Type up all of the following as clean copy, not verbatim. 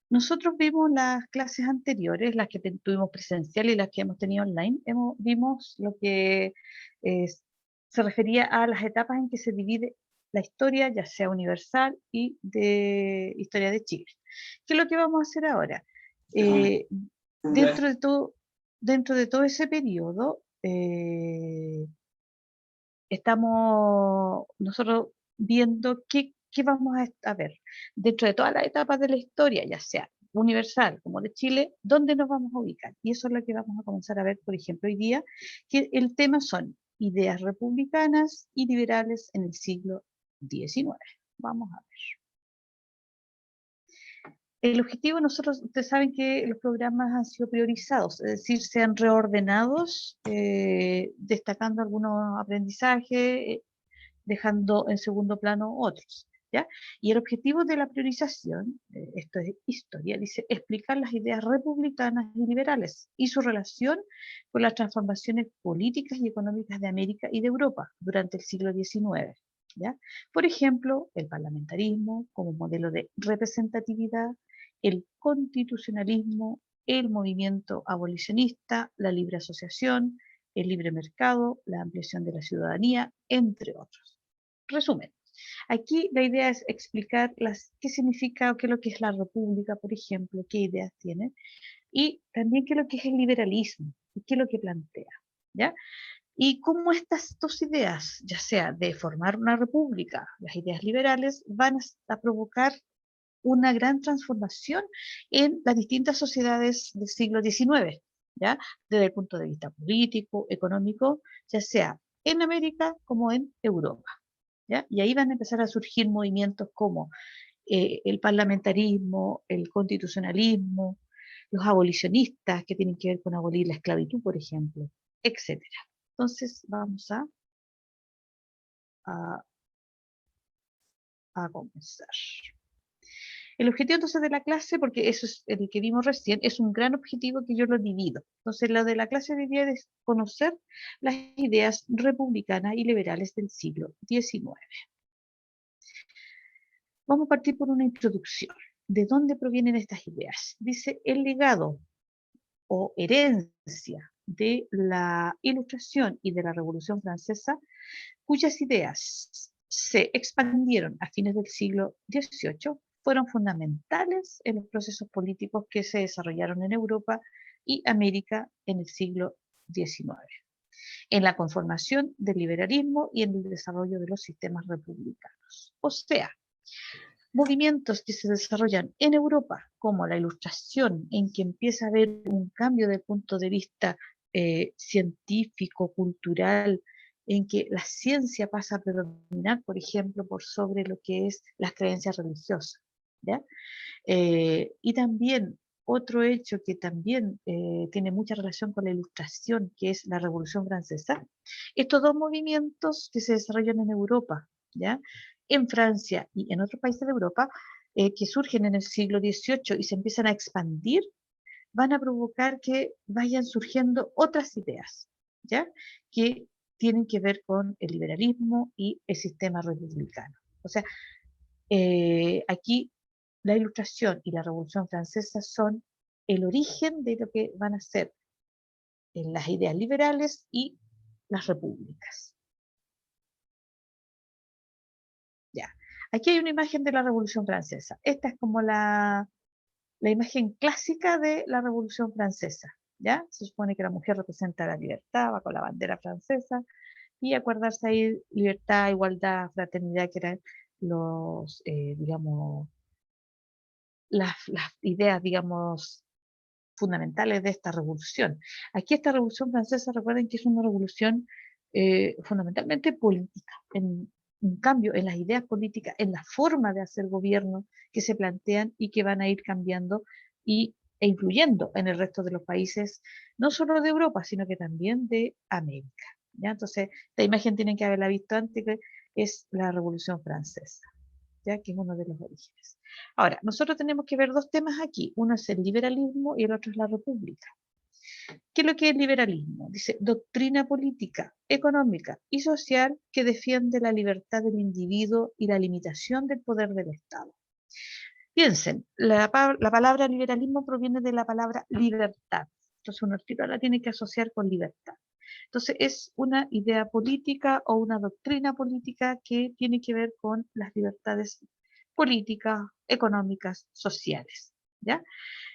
Nosotros vimos las clases anteriores, las que tuvimos presencial y las que hemos tenido online. Vimos lo que eh, se refería a las etapas en que se divide la historia, ya sea universal y de historia de Chile. ¿Qué es lo que vamos a hacer ahora? Eh, dentro de todo, dentro de todo ese periodo, estamos nosotros viendo qué vamos a ver dentro de todas las etapas de la historia, ya sea universal como de Chile, dónde nos vamos a ubicar. Y eso es lo que vamos a comenzar a ver, por ejemplo, hoy día, que el tema son ideas republicanas y liberales en el siglo XIX. Vamos a ver. El objetivo, ustedes saben que los programas han sido priorizados, es decir, se han reordenados, destacando algunos aprendizajes, dejando en segundo plano otros. ¿Ya? Y el objetivo de la priorización, esto es historia, dice explicar las ideas republicanas y liberales y su relación con las transformaciones políticas y económicas de América y de Europa durante el siglo XIX. ¿Ya? Por ejemplo, el parlamentarismo como modelo de representatividad, el constitucionalismo, el movimiento abolicionista, la libre asociación, el libre mercado, la ampliación de la ciudadanía, entre otros. Resumen, aquí la idea es explicar qué significa o qué es lo que es la república, por ejemplo, qué ideas tiene, y también qué es lo que es el liberalismo y qué es lo que plantea, ¿ya? Y cómo estas dos ideas, ya sea de formar una república, las ideas liberales, van a provocar una gran transformación en las distintas sociedades del siglo XIX, ¿ya? Desde el punto de vista político, económico, ya sea en América como en Europa. ¿Ya? Y ahí van a empezar a surgir movimientos como el parlamentarismo, el constitucionalismo, los abolicionistas que tienen que ver con abolir la esclavitud, por ejemplo, etcétera. Entonces vamos a, a comenzar. El objetivo entonces de la clase, porque eso es el que vimos recién, es un gran objetivo que yo lo divido. Entonces lo de la clase de día es conocer las ideas republicanas y liberales del siglo XIX. Vamos a partir por una introducción. ¿De dónde provienen estas ideas? Dice el legado o herencia de la Ilustración y de la Revolución Francesa, cuyas ideas se expandieron a fines del siglo XVIII, fueron fundamentales en los procesos políticos que se desarrollaron en Europa y América en el siglo XIX, en la conformación del liberalismo y en el desarrollo de los sistemas republicanos. O sea, movimientos que se desarrollan en Europa, como la Ilustración, en que empieza a haber un cambio de punto de vista científico, cultural, en que la ciencia pasa a predominar, por ejemplo, por sobre lo que es las creencias religiosas. ¿Ya? Y también otro hecho que también tiene mucha relación con la Ilustración, que es la Revolución Francesa, estos dos movimientos que se desarrollan en Europa, ¿ya? En Francia y en otros países de Europa, que surgen en el siglo XVIII y se empiezan a expandir, van a provocar que vayan surgiendo otras ideas, ¿ya? Que tienen que ver con el liberalismo y el sistema republicano. O sea, aquí la Ilustración y la Revolución Francesa son el origen de lo que van a ser las ideas liberales y las repúblicas. Ya. Aquí hay una imagen de la Revolución Francesa. Esta es como la imagen clásica de la Revolución Francesa. ¿Ya? Se supone que la mujer representa la libertad, va con la bandera francesa, y acordarse ahí libertad, igualdad, fraternidad, que eran los, digamos, las ideas, digamos, fundamentales de esta revolución. Aquí esta revolución francesa, recuerden que es una revolución fundamentalmente política, en un cambio en las ideas políticas, en la forma de hacer gobierno que se plantean y que van a ir cambiando e influyendo en el resto de los países, no solo de Europa, sino que también de América. ¿Ya? Entonces, esta imagen tienen que haberla visto antes, que es la Revolución Francesa, ya que es uno de los orígenes. Ahora, nosotros tenemos que ver dos temas aquí. Uno es el liberalismo y el otro es la república. ¿Qué es lo que es liberalismo? Dice, doctrina política, económica y social que defiende la libertad del individuo y la limitación del poder del Estado. Piensen, la palabra liberalismo proviene de la palabra libertad. Entonces uno la tiene que asociar con libertad. Entonces es una idea política o una doctrina política que tiene que ver con las libertades políticas, económicas, sociales, ¿ya?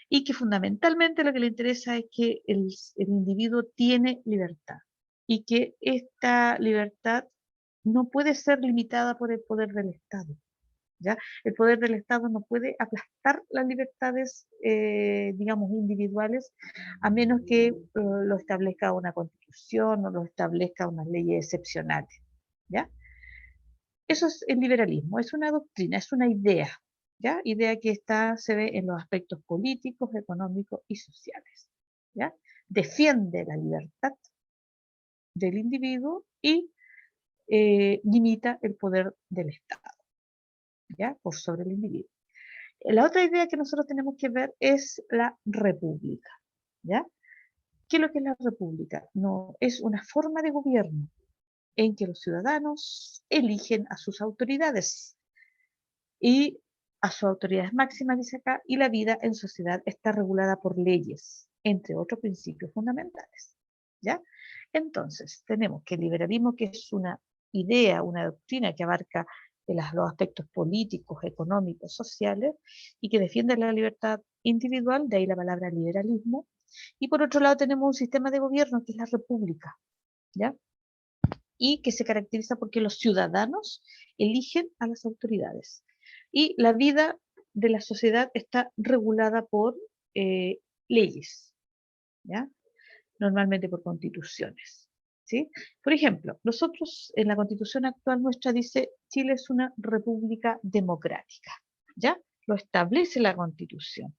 Y que fundamentalmente lo que le interesa es que el individuo tiene libertad y que esta libertad no puede ser limitada por el poder del Estado. ¿Ya? El poder del Estado no puede aplastar las libertades, digamos, individuales, a menos que lo establezca una constitución o lo establezca unas leyes excepcionales. ¿Ya? Eso es el liberalismo, es una doctrina, es una idea, ¿ya? Idea que se ve en los aspectos políticos, económicos y sociales. ¿Ya? Defiende la libertad del individuo y limita el poder del Estado, ¿ya? Por sobre el individuo. La otra idea que nosotros tenemos que ver es la república, ¿ya? ¿Qué es lo que es la república? No, es una forma de gobierno en que los ciudadanos eligen a sus autoridades y a sus autoridades máximas, dice acá, y la vida en sociedad está regulada por leyes, entre otros principios fundamentales, ¿ya? Entonces, tenemos que el liberalismo, que es una idea, una doctrina que abarca los aspectos políticos, económicos, sociales, y que defiende la libertad individual, de ahí la palabra liberalismo, y por otro lado tenemos un sistema de gobierno que es la república, ¿ya? Y que se caracteriza porque los ciudadanos eligen a las autoridades. Y la vida de la sociedad está regulada por leyes, ¿ya? Normalmente por constituciones, ¿sí? Por ejemplo, nosotros en la constitución actual nuestra dice Chile es una república democrática, ¿ya? Lo establece la constitución.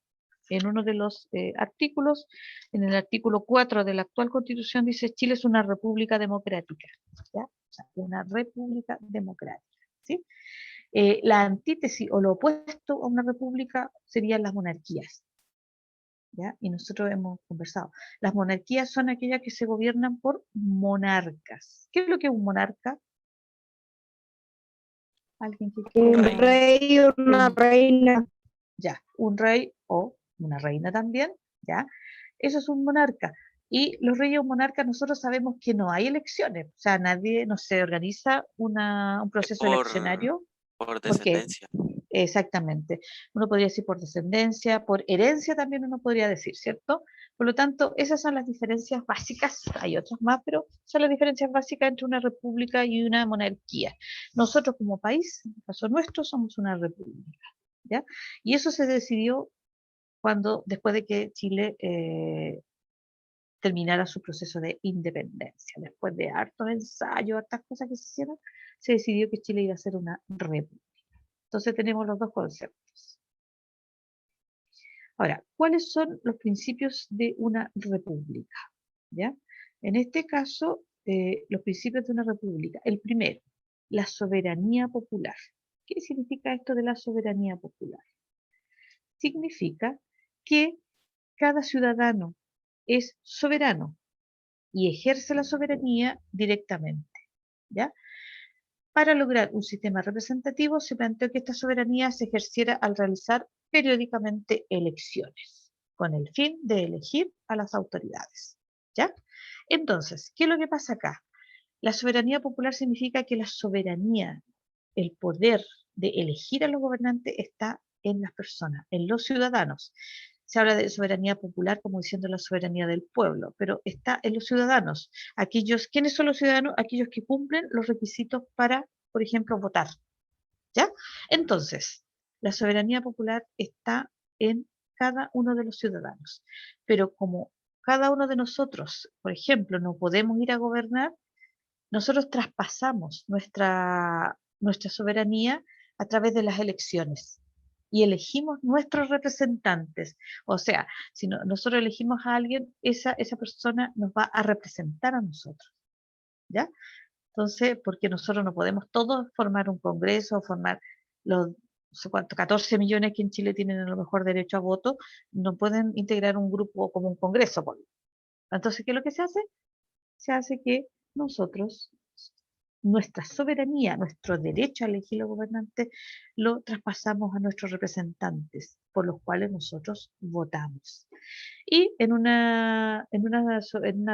En uno de los artículos, en el artículo 4 de la actual constitución dice Chile es una república democrática, ¿ya? O sea, una república democrática, ¿sí? La antítesis o lo opuesto a una república serían las monarquías, ¿ya? Y nosotros hemos conversado. Las monarquías son aquellas que se gobiernan por monarcas. ¿Qué es lo que es un monarca? ¿Alguien que Un quiera? rey, una reina. Ya, un rey o una reina también, ¿ya? Eso es un monarca. Y los reyes o monarcas, nosotros sabemos que no hay elecciones, o sea, nadie, no se organiza un Es proceso eleccionario, por porque descendencia. exactamente, uno podría decir por descendencia, por herencia también uno podría decir, ¿cierto? Por lo tanto, esas son las diferencias básicas, hay otras más, pero son las diferencias básicas entre una república y una monarquía. Nosotros como país, en el caso nuestro, somos una república, ¿ya? Y eso se decidió después de que Chile terminara su proceso de independencia. Después de hartos ensayos, hartas cosas que se hicieron, se decidió que Chile iba a ser una república. Entonces tenemos los dos conceptos. Ahora, ¿cuáles son los principios de una república? ¿Ya? En este caso, los principios de una república. El primero, la soberanía popular. ¿Qué significa esto de la soberanía popular? Significa que cada ciudadano es soberano y ejerce la soberanía directamente, ¿ya? Para lograr un sistema representativo se planteó que esta soberanía se ejerciera al realizar periódicamente elecciones, con el fin de elegir a las autoridades, ¿ya? Entonces, ¿qué es lo que pasa acá? La soberanía popular significa que la soberanía, el poder de elegir a los gobernantes está en las personas, en los ciudadanos. Se habla de soberanía popular como diciendo la soberanía del pueblo, pero está en los ciudadanos. Aquellos, ¿quiénes son los ciudadanos? Aquellos que cumplen los requisitos para, por ejemplo, votar, ¿ya? Entonces, la soberanía popular está en cada uno de los ciudadanos, pero como cada uno de nosotros, por ejemplo, no podemos ir a gobernar, nosotros traspasamos nuestra soberanía a través de las elecciones y elegimos nuestros representantes. O sea, si nosotros elegimos a alguien, esa persona nos va a representar a nosotros, ¿ya? Entonces, porque nosotros no podemos todos formar un congreso, formar los no sé cuánto, 14 millones que en Chile tienen a lo mejor derecho a voto, no pueden integrar un grupo como un congreso. Entonces, ¿qué es lo que se hace? Se hace que nosotros nuestra soberanía, nuestro derecho a elegir los gobernantes, lo traspasamos a nuestros representantes, por los cuales nosotros votamos. Y en una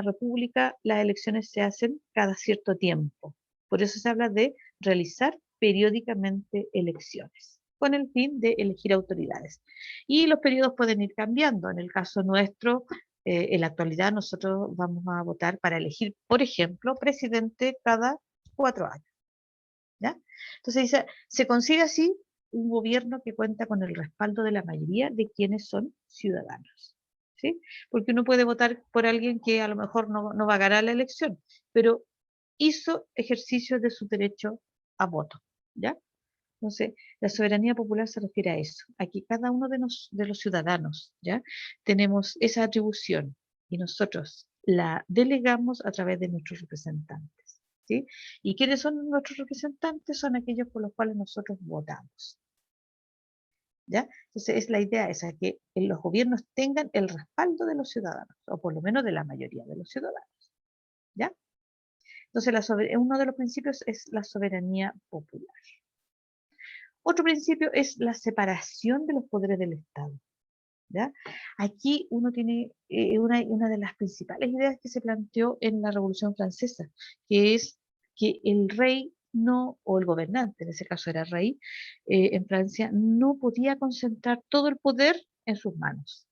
república las elecciones se hacen cada cierto tiempo. Por eso se habla de realizar periódicamente elecciones, con el fin de elegir autoridades. Y los periodos pueden ir cambiando. En el caso nuestro, en la actualidad nosotros vamos a votar para elegir, por ejemplo, presidente cada 4 años. ¿Ya? Entonces dice, se consigue así un gobierno que cuenta con el respaldo de la mayoría de quienes son ciudadanos. ¿Sí? Porque uno puede votar por alguien que a lo mejor no va a ganar la elección, pero hizo ejercicio de su derecho a voto. ¿Ya? Entonces, la soberanía popular se refiere a eso, a que cada uno de los ciudadanos, ¿ya? Tenemos esa atribución y nosotros la delegamos a través de nuestros representantes, ¿sí? ¿Y quiénes son nuestros representantes? Son aquellos por los cuales nosotros votamos, ¿ya? Entonces, es la idea esa, que los gobiernos tengan el respaldo de los ciudadanos, o por lo menos de la mayoría de los ciudadanos, ¿ya? Entonces, uno de los principios es la soberanía popular. Otro principio es la separación de los poderes del Estado. ¿Ya? Aquí uno tiene una de las principales ideas que se planteó en la Revolución Francesa, que es que el rey no, o el gobernante, en ese caso era rey, en Francia, no podía concentrar todo el poder en sus manos.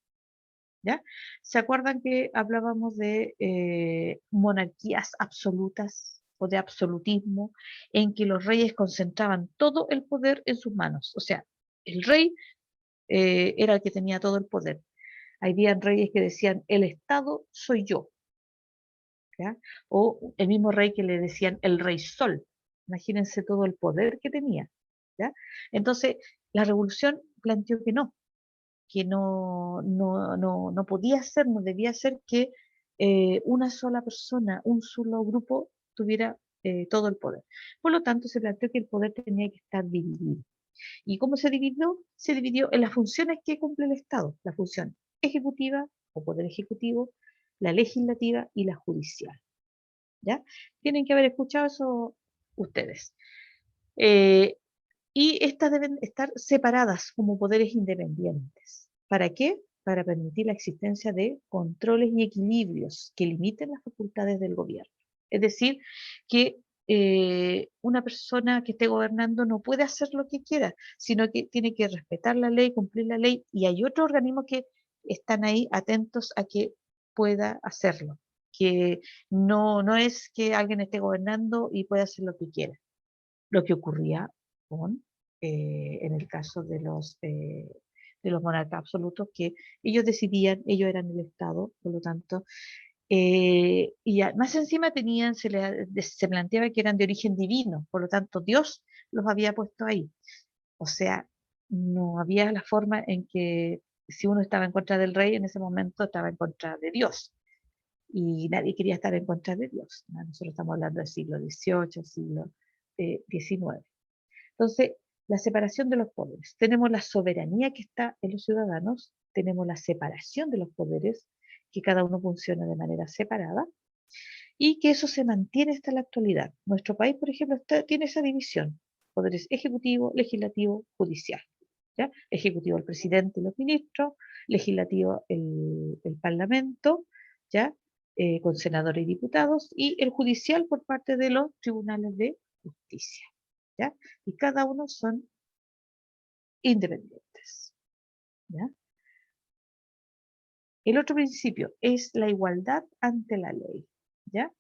¿Ya? ¿Se acuerdan que hablábamos de monarquías absolutas o de absolutismo, en que los reyes concentraban todo el poder en sus manos? O sea, el rey era el que tenía todo el poder. Había reyes que decían, el Estado soy yo, ¿ya? O el mismo rey que le decían el rey sol. Imagínense todo el poder que tenía, ¿ya? Entonces, la revolución planteó que no podía ser, no debía ser que una sola persona, un solo grupo tuviera todo el poder. Por lo tanto, se planteó que el poder tenía que estar dividido. ¿Y cómo se dividió? Se dividió en las funciones que cumple el Estado, la función ejecutiva o poder ejecutivo, la legislativa y la judicial. ¿Ya? Tienen que haber escuchado eso ustedes. Eh, y estas deben estar separadas como poderes independientes. ¿Para qué? Para permitir la existencia de controles y equilibrios que limiten las facultades del gobierno. Es decir, que una persona que esté gobernando no puede hacer lo que quiera, sino que tiene que respetar la ley, cumplir la ley, y hay otros organismos que están ahí atentos a que pueda hacerlo, que no es que alguien esté gobernando y pueda hacer lo que quiera, lo que ocurría con, en el caso de los monarcas absolutos, que ellos decidían, ellos eran el Estado, por lo tanto, y más encima se planteaba que eran de origen divino, por lo tanto Dios los había puesto ahí. O sea, no había la forma en que si uno estaba en contra del rey, en ese momento estaba en contra de Dios. Y nadie quería estar en contra de Dios, ¿no? Nosotros estamos hablando del siglo XVIII, siglo XIX. Entonces, la separación de los poderes. Tenemos la soberanía que está en los ciudadanos, tenemos la separación de los poderes, que cada uno funciona de manera separada, y que eso se mantiene hasta la actualidad. Nuestro país, por ejemplo, tiene esa división: poderes ejecutivo, legislativo, judicial. ¿Ya? Ejecutivo el presidente y los ministros, legislativo el parlamento, ¿ya? Con senadores y diputados, y el judicial por parte de los tribunales de justicia. ¿Ya? Y cada uno son independientes. ¿Ya? El otro principio es la igualdad ante la ley. ¿Ya?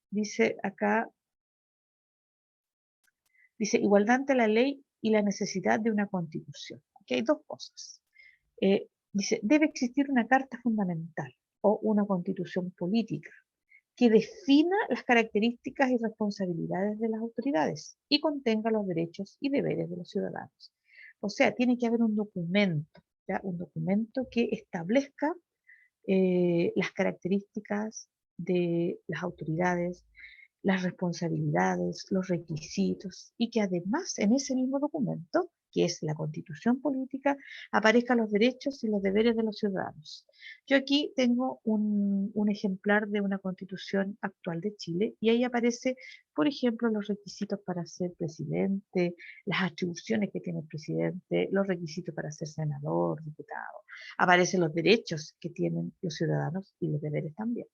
Dice acá, dice igualdad ante la ley y la necesidad de una constitución. Aquí hay dos cosas. Dice, debe existir una carta fundamental o una constitución política que defina las características y responsabilidades de las autoridades y contenga los derechos y deberes de los ciudadanos. O sea, tiene que haber un documento, ¿ya? Un documento que establezca las características de las autoridades, las responsabilidades, los requisitos, y que además en ese mismo documento que es la Constitución política, aparezcan los derechos y los deberes de los ciudadanos. Yo aquí tengo un ejemplar de una Constitución actual de Chile y ahí aparece, por ejemplo, los requisitos para ser presidente, las atribuciones que tiene el presidente, los requisitos para ser senador, diputado. Aparecen los derechos que tienen los ciudadanos y los deberes también.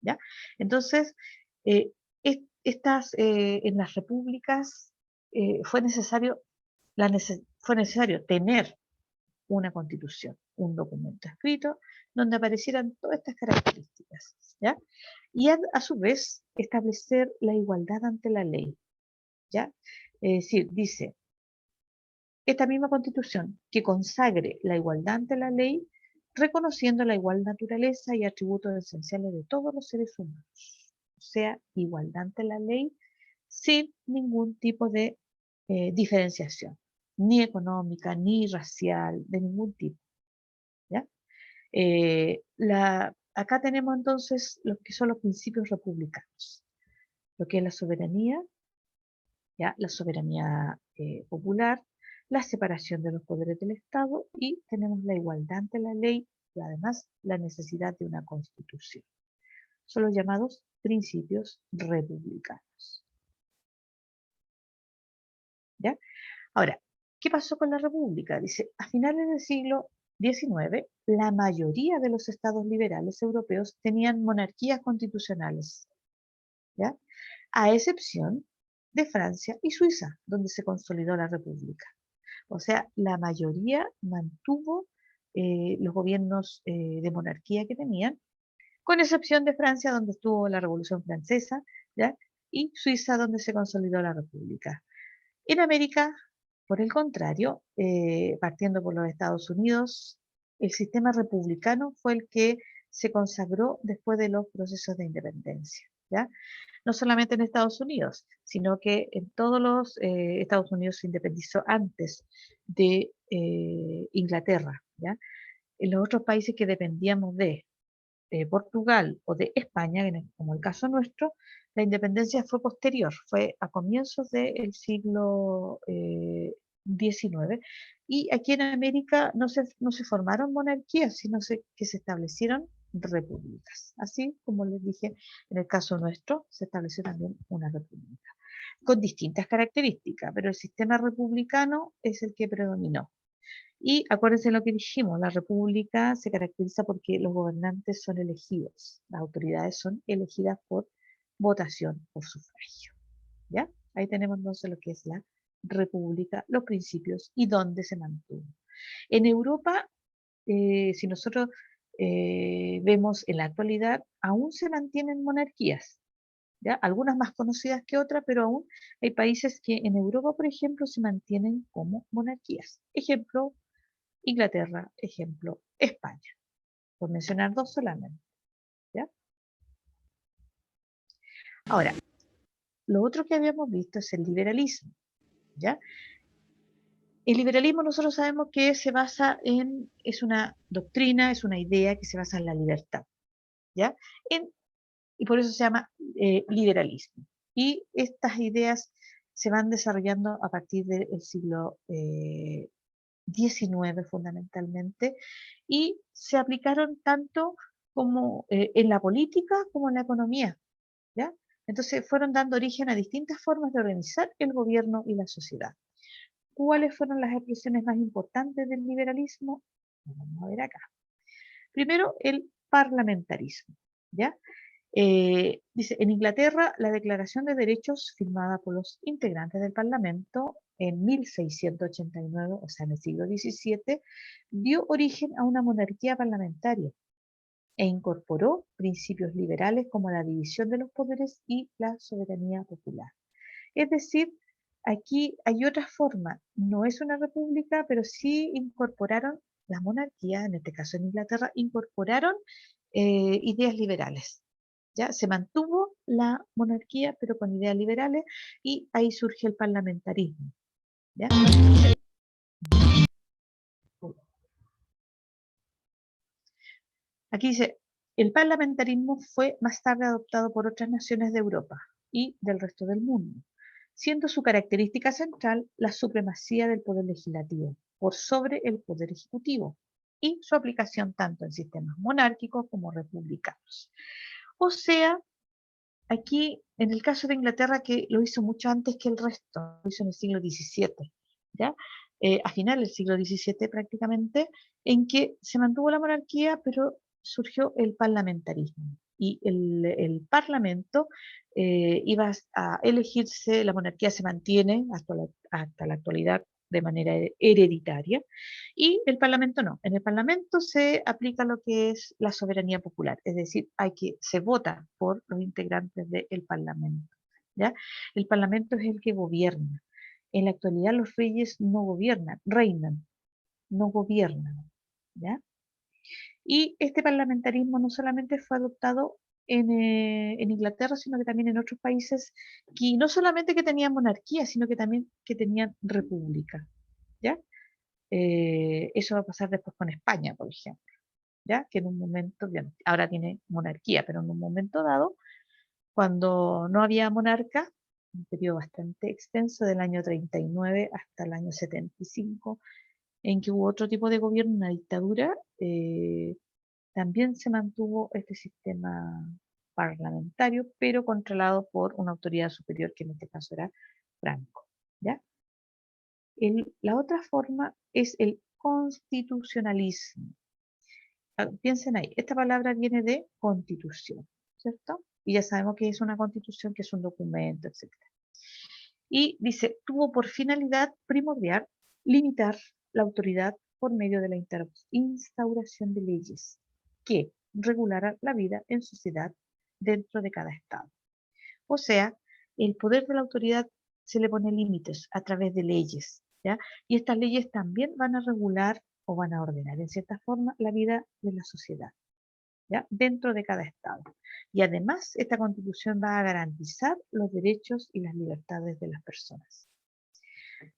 ¿Ya? Entonces, eh, en las repúblicas fue necesario tener una constitución, un documento escrito donde aparecieran todas estas características, ¿ya? Y a su vez establecer la igualdad ante la ley, ¿ya? Es decir, dice, esta misma constitución que consagre la igualdad ante la ley, reconociendo la igual naturaleza y atributos esenciales de todos los seres humanos. O sea, igualdad ante la ley sin ningún tipo de diferenciación, ni económica, ni racial, de ningún tipo. ¿Ya? Acá tenemos entonces lo que son los principios republicanos, lo que es la soberanía, ¿ya? La soberanía popular, la separación de los poderes del Estado y tenemos la igualdad ante la ley y además la necesidad de una constitución. Son los llamados principios republicanos. ¿Ya? Ahora, ¿qué pasó con la República? Dice, a finales del siglo XIX, la mayoría de los estados liberales europeos tenían monarquías constitucionales, ¿ya? A excepción de Francia y Suiza, donde se consolidó la República. O sea, la mayoría mantuvo los gobiernos de monarquía que tenían, con excepción de Francia, donde estuvo la Revolución Francesa, ¿ya? Y Suiza, donde se consolidó la República. En América, por el contrario, partiendo por los Estados Unidos, el sistema republicano fue el que se consagró después de los procesos de independencia, ¿ya? No solamente en Estados Unidos, sino que en todos los Estados Unidos se independizó antes de Inglaterra, ¿ya? En los otros países que dependíamos de Portugal o de España, como el caso nuestro, la independencia fue posterior, fue a comienzos del siglo XIX. Y aquí en América no se formaron monarquías, sino que se establecieron repúblicas. Así como les dije, en el caso nuestro se estableció también una república, con distintas características, pero el sistema republicano es el que predominó. Y acuérdense lo que dijimos, la república se caracteriza porque los gobernantes son elegidos, las autoridades son elegidas por votación, por sufragio. ¿Ya? Ahí tenemos entonces lo que es la república, los principios y dónde se mantuvo. En Europa, si nosotros vemos en la actualidad, aún se mantienen monarquías, ¿ya? Algunas más conocidas que otras, pero aún hay países que en Europa, por ejemplo, se mantienen como monarquías. Ejemplo, Inglaterra, ejemplo, España, por mencionar dos solamente, ¿ya? Ahora, lo otro que habíamos visto es el liberalismo, ¿ya? El liberalismo nosotros sabemos que se basa es una doctrina, es una idea que se basa en la libertad, ¿ya? Y por eso se llama liberalismo. Y estas ideas se van desarrollando a partir del siglo XIX fundamentalmente, y se aplicaron tanto como en la política como en la economía, ¿ya? Entonces fueron dando origen a distintas formas de organizar el gobierno y la sociedad. ¿Cuáles fueron las expresiones más importantes del liberalismo? Vamos a ver acá. Primero, el parlamentarismo, ¿ya? Dice, en Inglaterra, la Declaración de Derechos firmada por los integrantes del Parlamento en 1689, o sea, en el siglo XVII, dio origen a una monarquía parlamentaria e incorporó principios liberales como la división de los poderes y la soberanía popular. Es decir, aquí hay otra forma, no es una república, pero sí incorporaron la monarquía, en este caso en Inglaterra, incorporaron ideas liberales. ¿Ya? Se mantuvo la monarquía, pero con ideas liberales, y ahí surge el parlamentarismo. ¿Ya? Aquí dice, el parlamentarismo fue más tarde adoptado por otras naciones de Europa y del resto del mundo. siendo su característica central la supremacía del poder legislativo por sobre el poder ejecutivo y su aplicación tanto en sistemas monárquicos como republicanos. O sea, aquí, en el caso de Inglaterra, que lo hizo mucho antes que el resto, lo hizo en el siglo XVII, ¿ya? A final del siglo XVII prácticamente, en que se mantuvo la monarquía, pero surgió el parlamentarismo. Y el parlamento iba a elegirse, la monarquía se mantiene hasta la actualidad de manera hereditaria, y el Parlamento no. En el Parlamento se aplica lo que es la soberanía popular, es decir, se vota por los integrantes del Parlamento, ¿ya? El Parlamento es el que gobierna. En la actualidad los reyes no gobiernan, reinan, no gobiernan, ¿ya? Y este parlamentarismo no solamente fue adoptado en Inglaterra, sino que también en otros países que no solamente que tenían monarquía, sino que también que tenían república, ¿ya? Eso va a pasar después con España, por ejemplo, ¿ya? Que en un momento, ya, ahora tiene monarquía, pero en un momento dado, cuando no había monarca, un periodo bastante extenso del año 39 hasta el año 75, en que hubo otro tipo de gobierno, una dictadura, también se mantuvo este sistema parlamentario, pero controlado por una autoridad superior, que en este caso era Franco, ¿ya? La otra forma es el constitucionalismo. Piensen ahí, esta palabra viene de constitución, ¿cierto? Y ya sabemos que es una constitución, que es un documento, etcétera. Y dice, tuvo por finalidad primordial limitar la autoridad por medio de la instauración de leyes que regularan la vida en sociedad dentro de cada estado. O sea, el poder de la autoridad se le pone límites a través de leyes, ¿ya? Y estas leyes también van a regular o van a ordenar en cierta forma la vida de la sociedad, ¿ya? Dentro de cada estado. Y además, esta constitución va a garantizar los derechos y las libertades de las personas.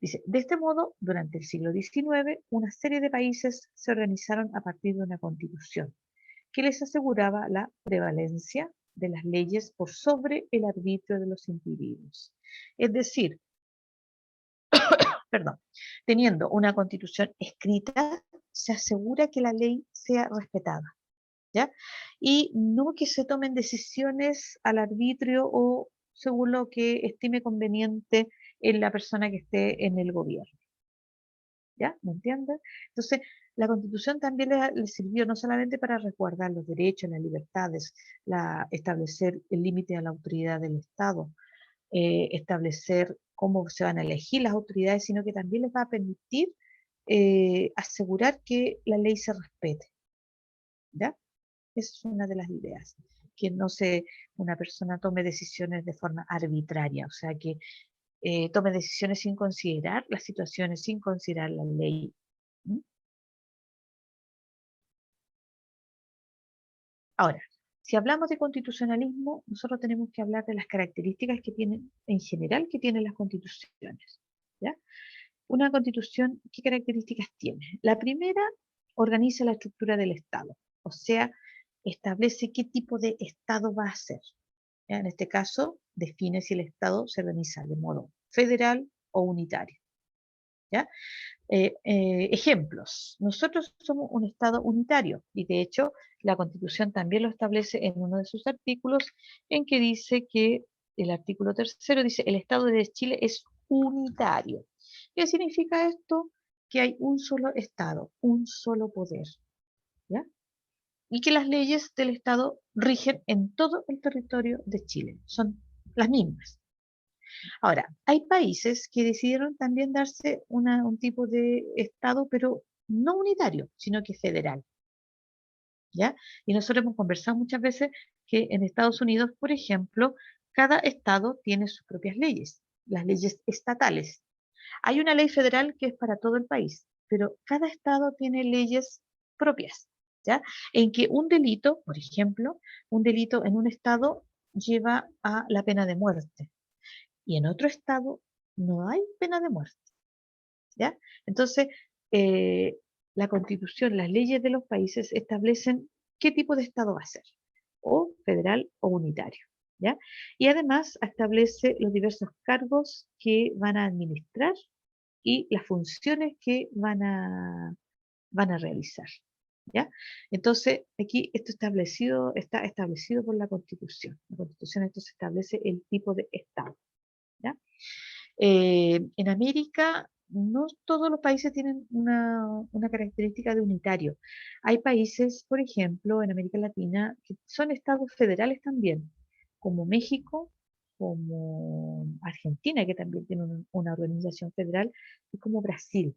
Dice, de este modo, durante el siglo XIX, una serie de países se organizaron a partir de una constitución que les aseguraba la prevalencia de las leyes por sobre el arbitrio de los individuos. Es decir, perdón, teniendo una constitución escrita, se asegura que la ley sea respetada, ¿ya? Y no que se tomen decisiones al arbitrio o según lo que estime conveniente en la persona que esté en el gobierno, ¿ya? ¿Me entiendes? Entonces, la Constitución también le sirvió no solamente para resguardar los derechos, las libertades, establecer el límite a la autoridad del Estado, establecer cómo se van a elegir las autoridades, sino que también les va a permitir asegurar que la ley se respete, ¿ya? Esa es una de las ideas, que no una persona tome decisiones de forma arbitraria, o sea, que tome decisiones sin considerar las situaciones, sin considerar la ley. ¿Mm? Ahora, si hablamos de constitucionalismo, nosotros tenemos que hablar de las características que tienen, en general, que tienen las constituciones, ¿ya? Una constitución, ¿qué características tiene? La primera, organiza la estructura del Estado, o sea, establece qué tipo de Estado va a ser. ¿Ya? En este caso, define si el Estado se organiza de modo federal o unitario, ¿ya? Ejemplos. Nosotros somos un Estado unitario y de hecho la Constitución también lo establece en uno de sus artículos, en que dice que el artículo 3º dice el Estado de Chile es unitario. ¿Qué significa esto? Que hay un solo Estado, un solo poder, ¿ya? Y que las leyes del Estado rigen en todo el territorio de Chile, son las mismas. Ahora, hay países que decidieron también darse un tipo de Estado, pero no unitario, sino que federal, ¿ya? Y nosotros hemos conversado muchas veces que en Estados Unidos, por ejemplo, cada estado tiene sus propias leyes, las leyes estatales. Hay una ley federal que es para todo el país, pero cada estado tiene leyes propias, ¿ya? En que un delito, por ejemplo, un delito en un estado lleva a la pena de muerte y en otro estado no hay pena de muerte, ¿ya? Entonces, eh, la Constitución, las leyes de los países establecen qué tipo de estado va a ser, o federal o unitario. ¿ya? Y además establece los diversos cargos que van a administrar y las funciones que van a realizar, ¿ya? Entonces, aquí está establecido por la Constitución. La Constitución entonces establece el tipo de Estado, ¿ya? En América, no todos los países tienen una característica de unitario. Hay países, por ejemplo, en América Latina, que son estados federales también, como México, como Argentina, que también tiene una organización federal, y como Brasil,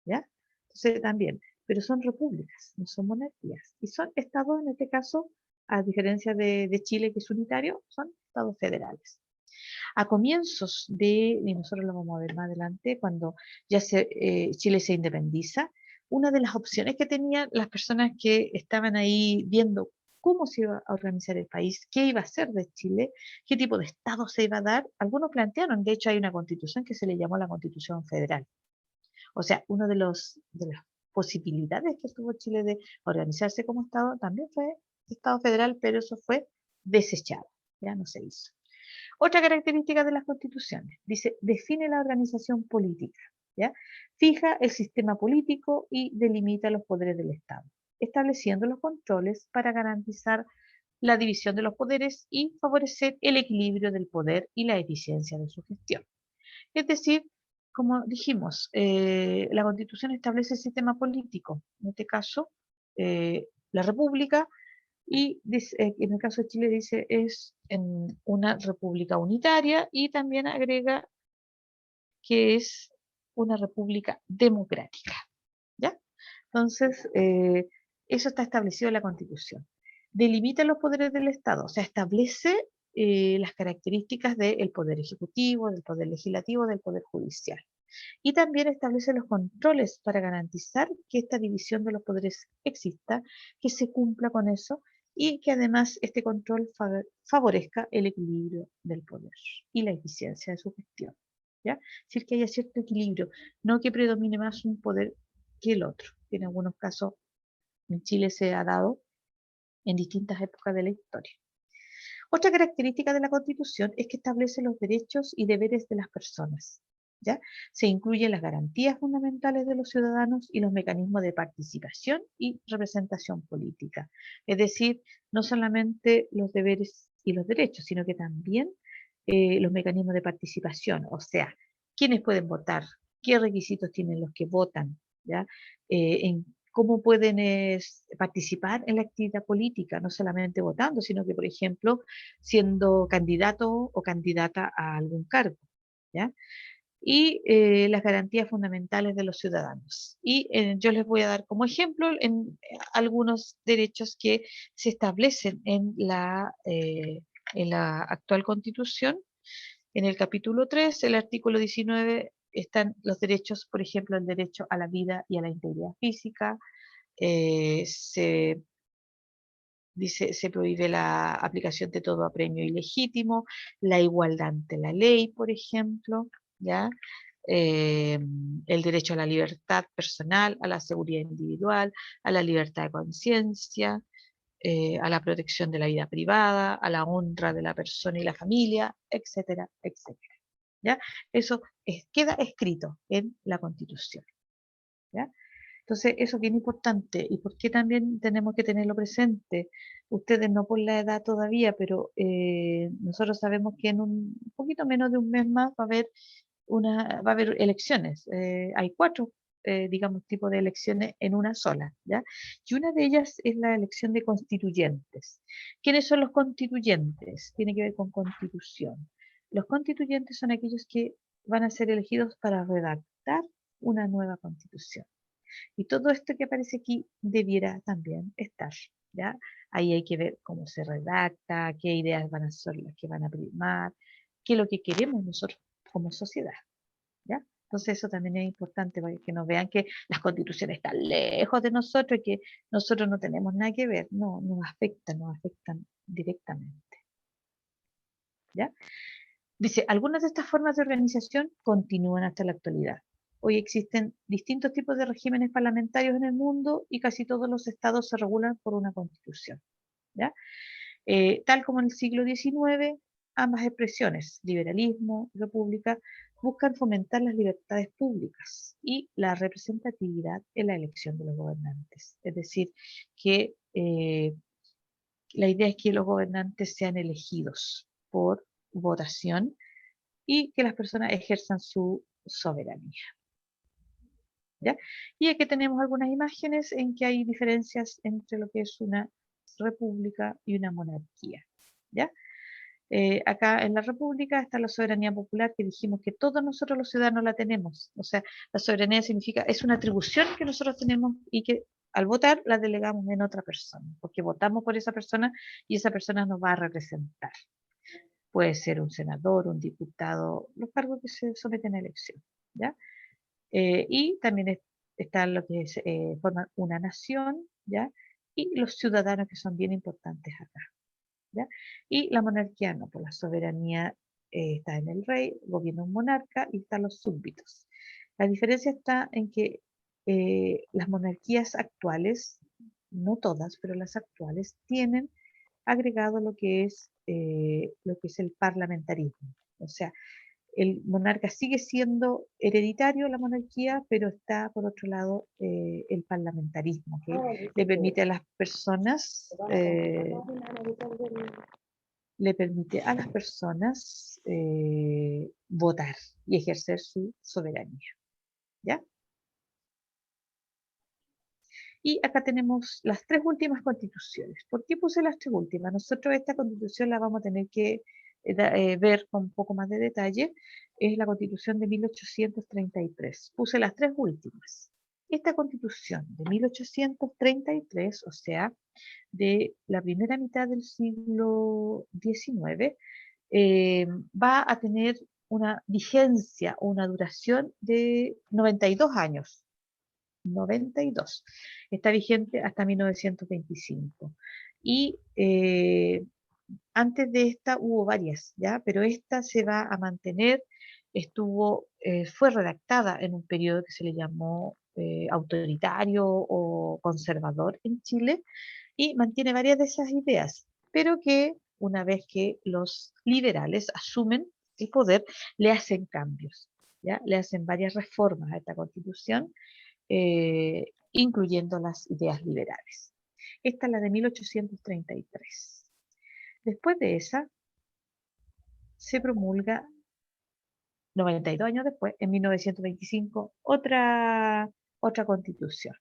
¿ya? Entonces también, pero son repúblicas, no son monarquías. Y son estados, en este caso, a diferencia de Chile, que es unitario, son estados federales. A comienzos y nosotros lo vamos a ver más adelante, cuando Chile se independiza, una de las opciones que tenían las personas que estaban ahí viendo cómo se iba a organizar el país, qué iba a ser de Chile, qué tipo de Estado se iba a dar, algunos plantearon, de hecho hay una constitución que se le llamó la Constitución Federal. O sea, una de las posibilidades que tuvo Chile de organizarse como Estado también fue Estado federal, pero eso fue desechado, ya no se hizo. Otra característica de las constituciones, dice, define la organización política, ¿ya? Fija el sistema político y delimita los poderes del Estado, estableciendo los controles para garantizar la división de los poderes y favorecer el equilibrio del poder y la eficiencia de su gestión. Es decir, como dijimos, la Constitución establece el sistema político, en este caso, la República, y en el caso de Chile dice es en una república unitaria y también agrega que es una república democrática, ¿ya? Entonces, eso está establecido en la Constitución. Delimita los poderes del Estado, o sea, establece las características del poder ejecutivo, del poder legislativo, del poder judicial. Y también establece los controles para garantizar que esta división de los poderes exista, que se cumpla con eso y que además este control favorezca el equilibrio del poder y la eficiencia de su gestión, ¿ya? Es decir, que haya cierto equilibrio, no que predomine más un poder que el otro, que en algunos casos en Chile se ha dado en distintas épocas de la historia. Otra característica de la Constitución es que establece los derechos y deberes de las personas, ¿ya? Se incluyen las garantías fundamentales de los ciudadanos y los mecanismos de participación y representación política. Es decir, no solamente los deberes y los derechos, sino que también los mecanismos de participación, o sea, quiénes pueden votar, qué requisitos tienen los que votan, ¿ya? En cómo pueden participar en la actividad política, no solamente votando, sino que, por ejemplo, siendo candidato o candidata a algún cargo, ¿ya? Y las garantías fundamentales de los ciudadanos. Y yo les voy a dar como ejemplo algunos derechos que se establecen en la actual Constitución. En el capítulo 3, el artículo 19, están los derechos, por ejemplo, el derecho a la vida y a la integridad física. Se dice, se prohíbe la aplicación de todo apremio ilegítimo, la igualdad ante la ley, por ejemplo, ¿ya? Eh, el derecho a la libertad personal, a la seguridad individual, a la libertad de conciencia, a la protección de la vida privada, a la honra de la persona y la familia, etcétera, etcétera, ¿ya? Eso queda escrito en la Constitución, ¿ya? Entonces, eso es bien importante. ¿Y por qué también tenemos que tenerlo presente? Ustedes no por la edad todavía, pero nosotros sabemos que en un poquito menos de un mes más va a haber elecciones. Hay cuatro, digamos, tipos de elecciones en una sola, ¿ya? Y una de ellas es la elección de constituyentes. ¿Quiénes son los constituyentes? Tiene que ver con constitución. Los constituyentes son aquellos que van a ser elegidos para redactar una nueva constitución. Y todo esto que aparece aquí debiera también estar, ¿ya? Ahí hay que ver cómo se redacta, qué ideas van a ser las que van a primar, qué es lo que queremos nosotros como sociedad, ¿ya? Entonces eso también es importante para que nos vean que las constituciones están lejos de nosotros y que nosotros no tenemos nada que ver, no, nos afectan directamente, ¿ya? Dice, algunas de estas formas de organización continúan hasta la actualidad. Hoy existen distintos tipos de regímenes parlamentarios en el mundo y casi todos los estados se regulan por una constitución, ¿ya? Tal como en el siglo XIX, ambas expresiones, liberalismo y república, buscan fomentar las libertades públicas y la representatividad en la elección de los gobernantes. Es decir, que la idea es que los gobernantes sean elegidos por votación y que las personas ejerzan su soberanía. ¿Ya? Y aquí tenemos algunas imágenes en que hay diferencias entre lo que es una república y una monarquía. ¿Ya? Acá en la república está la soberanía popular, que dijimos que todos nosotros los ciudadanos la tenemos. O sea, la soberanía significa, es una atribución que nosotros tenemos y que al votar la delegamos en otra persona, porque votamos por esa persona y esa persona nos va a representar. Puede ser un senador, un diputado, los cargos que se someten a elección. ¿Ya? Y también está lo que es formar una nación, ¿ya? Y los ciudadanos, que son bien importantes acá, ¿ya? Y la monarquía no, pues la soberanía está en el rey, gobierna un monarca y están los súbditos. La diferencia está en que las monarquías actuales, no todas, pero las actuales, tienen agregado lo que es el parlamentarismo. O sea, el monarca sigue siendo hereditario, la monarquía, pero está por otro lado el parlamentarismo, que le permite a las personas, votar y ejercer su soberanía. ¿Ya? Y acá tenemos las tres últimas constituciones. ¿Por qué puse las tres últimas? Nosotros esta constitución la vamos a tener que ver con un poco más de detalle. Es la constitución de 1833. Puse las tres últimas. Esta constitución de 1833, o sea, de la primera mitad del siglo XIX, va a tener una vigencia o una duración de 92 años. 92. Está vigente hasta 1925. Y antes de esta hubo varias, ¿ya? Pero esta se va a mantener. Fue redactada en un periodo que se le llamó autoritario o conservador en Chile y mantiene varias de esas ideas, pero que una vez que los liberales asumen el poder, le hacen cambios, ¿ya? Le hacen varias reformas a esta constitución, incluyendo las ideas liberales. Esta es la de 1833. Después de esa, se promulga 92 años después, en 1925, otra constitución.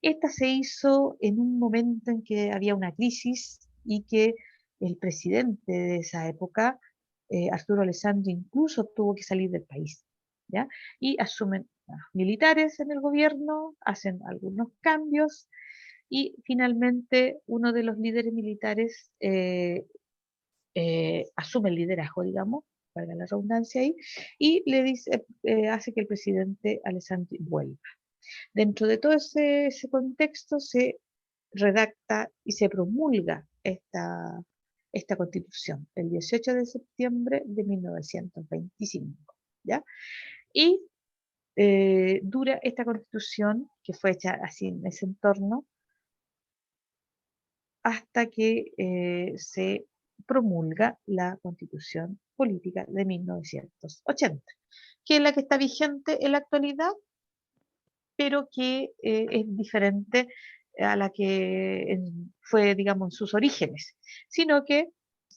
Esta se hizo en un momento en que había una crisis y que el presidente de esa época, Arturo Alessandri, incluso tuvo que salir del país, ¿ya? Y asumen los militares en el gobierno, hacen algunos cambios y finalmente uno de los líderes militares asume el liderazgo, digamos, valga la redundancia ahí, y le dice, hace que el presidente Alessandri vuelva. Dentro de todo ese contexto se redacta y se promulga esta constitución el 18 de septiembre de 1925, ¿ya? Y dura esta constitución, que fue hecha así en ese entorno, hasta que se promulga la constitución política de 1980, que es la que está vigente en la actualidad, pero que es diferente a la que fue, digamos, en sus orígenes, sino que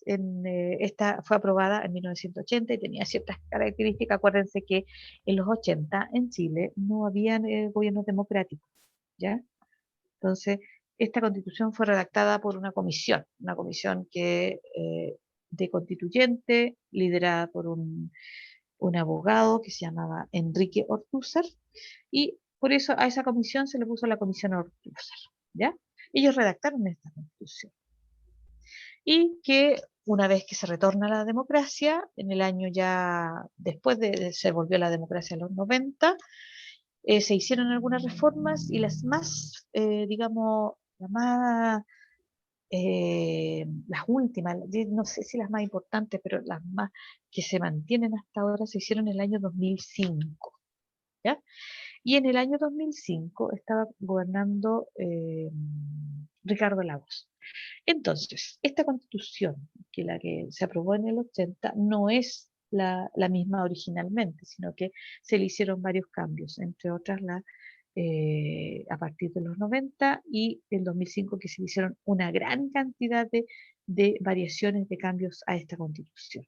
esta fue aprobada en 1980 y tenía ciertas características. Acuérdense que en los 80 en Chile no habían gobiernos democráticos, ¿ya? Entonces, esta constitución fue redactada por una comisión de constituyente, liderada por un abogado que se llamaba Enrique Ortúzar, y por eso a esa comisión se le puso la comisión Ortúzar, ¿ya? Ellos redactaron esta constitución. Y que una vez que se retorna a la democracia, en el año ya después se volvió a la democracia en los 90, se hicieron algunas reformas y las más, digamos, las últimas, no sé si las más importantes, pero las más que se mantienen hasta ahora, se hicieron en el año 2005, ¿ya? Y en el año 2005 estaba gobernando Ricardo Lagos. Entonces, esta constitución, que la que se aprobó en el 80, no es la misma originalmente, sino que se le hicieron varios cambios, entre otras a partir de los 90 y el 2005 que se le hicieron una gran cantidad de variaciones, de cambios a esta constitución.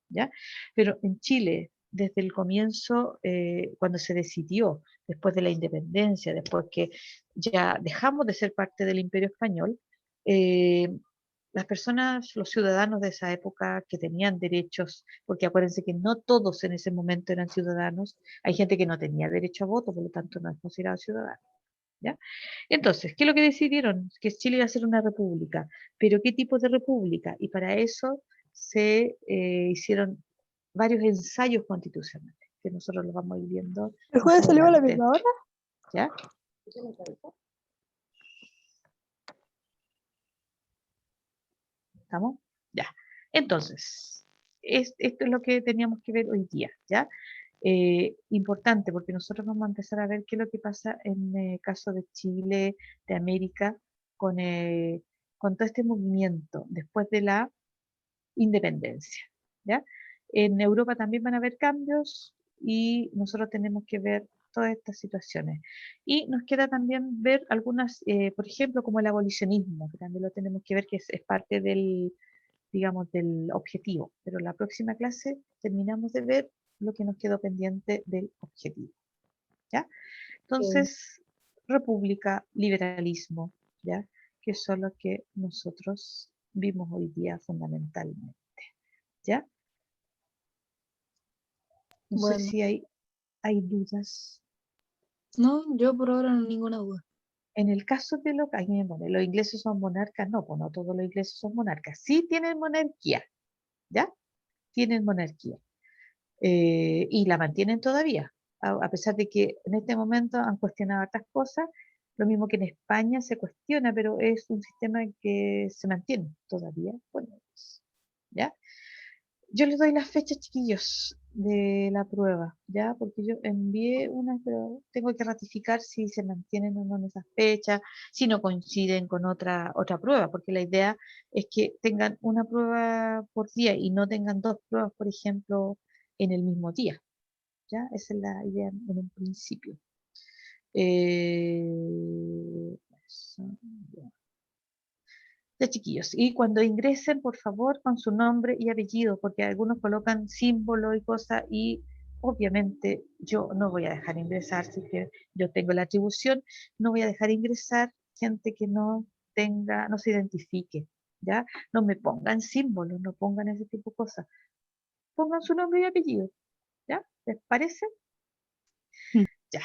¿Ya? Pero en Chile, desde el comienzo, cuando se decidió, después de la independencia, después que ya dejamos de ser parte del Imperio Español, eh, las personas, los ciudadanos de esa época que tenían derechos, porque acuérdense que no todos en ese momento eran ciudadanos, hay gente que no tenía derecho a voto, por lo tanto no es considerado ciudadano. ¿Ya? Entonces, ¿qué es lo que decidieron? Que Chile iba a ser una república. ¿Pero qué tipo de república? Y para eso se hicieron varios ensayos constitucionales, que nosotros los vamos a ir viendo ¿El más jueves salimos a la adelante. misma hora? ¿Ya? ¿Estamos? Ya. Entonces, esto es lo que teníamos que ver hoy día, ¿ya? Importante, porque nosotros vamos a empezar a ver qué es lo que pasa en el caso de Chile, de América, con todo este movimiento después de la independencia, ¿ya? En Europa también van a haber cambios y nosotros tenemos que ver todas estas situaciones. Y nos queda también ver algunas, por ejemplo, como el abolicionismo, que también lo tenemos que ver, que es parte del, digamos, del objetivo. Pero la próxima clase terminamos de ver lo que nos quedó pendiente del objetivo, ¿ya? Entonces, república, liberalismo, ¿ya? Que son lo que nosotros vimos hoy día fundamentalmente, ¿ya? No sé Bueno, si hay dudas. no, yo por ahora no ninguna duda. En el caso de los ingleses son monarcas, no, pues no todos los ingleses son monarcas. Sí tienen monarquía, ¿ya? Tienen monarquía. Y la mantienen todavía, a pesar de que en este momento han cuestionado otras cosas, lo mismo que en España se cuestiona, pero es un sistema que se mantiene todavía con ellos, ¿ya? Yo les doy las fechas, chiquillos, de la prueba, ¿ya? Porque yo envié una, pero tengo que ratificar si se mantienen o no en esas fechas, si no coinciden con otra prueba, porque la idea es que tengan una prueba por día y no tengan dos pruebas, por ejemplo, en el mismo día, ¿ya? Esa es la idea en un principio. Eso, ya. Ya, chiquillos, y cuando ingresen, por favor, con su nombre y apellido, porque algunos colocan símbolo y cosas, y obviamente yo no voy a dejar ingresar, si que yo tengo la atribución, no voy a dejar ingresar gente que no tenga, no se identifique, ¿ya? No me pongan símbolos, no pongan ese tipo de cosas. Pongan su nombre y apellido, ¿ya? ¿Les parece? Mm. Ya.